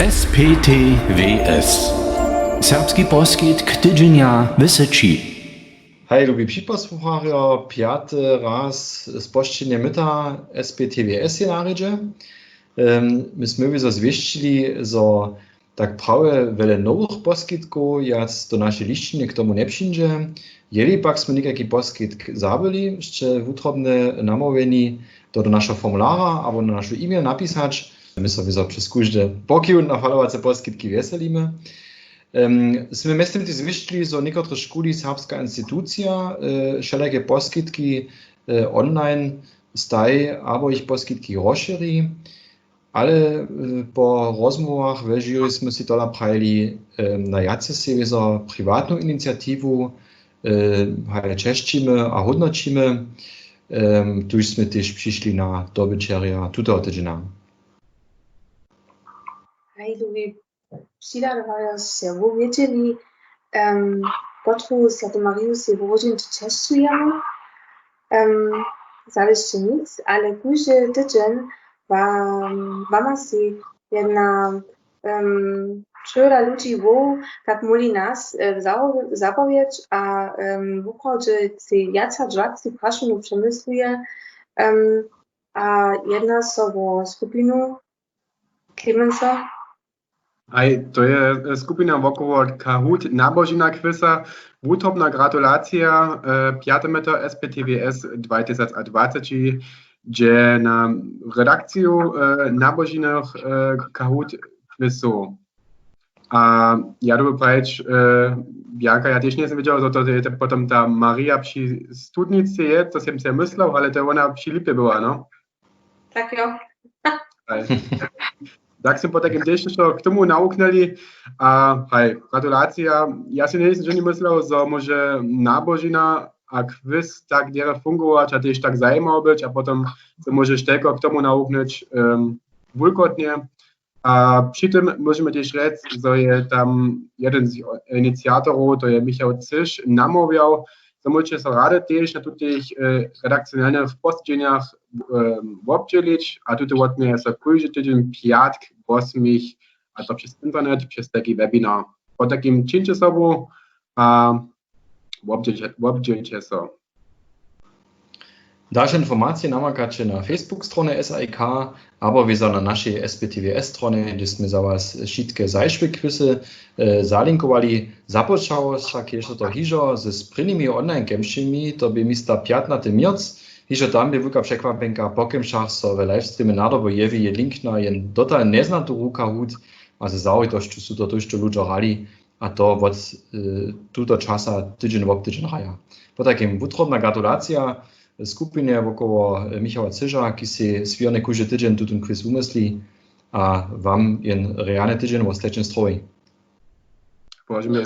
SPTWS. Serbski poskit k tydzienia Wysyci. Hej, lubi připosłuchario, piaty raz spoštěně myta SPTWS je naredźe. My sme już zwieścili, zo tak prawie wiele nowych poskitków, jak do naszej liściny k tomu nie przyjdzie. Jeli pak sme nikaki poskitk zabili, jeszcze wutrobne namówieni do naszego formulara albo na nasz e-mail napisać. My sobie przez każdy pokiun na falowace poskitki weselimy. Sme mestym ty zwieścili, zo niektóre szkoły serbska instytucja wszelakie poskitki online staj, albo ich poskitki rozszerzy. Ale po rozmowach w jury sme si tola prajeli na jace sevezo prywatną inicjatywę, češćimy a hodnočimy. Tuž sme też przyszli na dobyčerja tutého tydzienia. Hej, lubi přidadovajo se uvěděli, potřebuji Svatou Mariu si vložit češćujeme. Záleží nic, ale každý týden mama si jedna čura ludzi tak moli nas zapowiedź, a wuprawdzie si jaca dżaci praszunu przemysluje, a jedna so o skupinu Clemensa. Aj, to je skupina wokoło Kahoot Nabožina Quizza. Wutrobna gratulacja 5. meter SPTWS 2020, gdzie na redakciju Nabožinach Kahoot Quizzu. A ja doby pravič, Bianka, ja tiež nesem videl, že to je potom ta Maria při studnici je, to jsem si myslel, ale to ona při Lipě byla, no? Tak jo. Tak jsem potom tiež nešto k tomu naukneli a hej, gratulácia. Ja si nejsem že myslel, že môže nábožina a quiz tak děle fungovat a tiež tak zajímavé být a potom se můžeš telko k tomu nauknúť vulkotně. A přitom můžeme tiež říct, že je tam jeden z iniciátorů, to je Michal Ciš, namówiał, že můžete se rádi tiež na těch redakcionálnych postdzieniach obdzielić, a tutaj ładnie se každý tydzień piatk, 8 a to przez internet, przez taki webinar. Po takim činče sobą a obdzielicie se. Dalsze informacje namakacie na Facebook stronie SAIK, albo wie na naszej SPTWS stronie, gdzie sme za was wszystkie zajszły quizzy zalinkowali. Započało však jeszcze to hižo ze sprynymi online kemšćimi, to by mista 15. mierc. Hižo tam by wuka przekwapenka po kemšach so we livestreamy nadobo jewi je link na jen dotal neznatú Kahoot, a ze zaujitošću su to tužto ľudia rali, a to od tuto časa tydzień w tydzień raja. Po takim wutrobna gratulacja skupinie wokoło Michała Cyża, ki si svirne každý tydzień tutun quiz umyslí, a wam jen reálny tydzień w ostatecznym stroji. Położymy.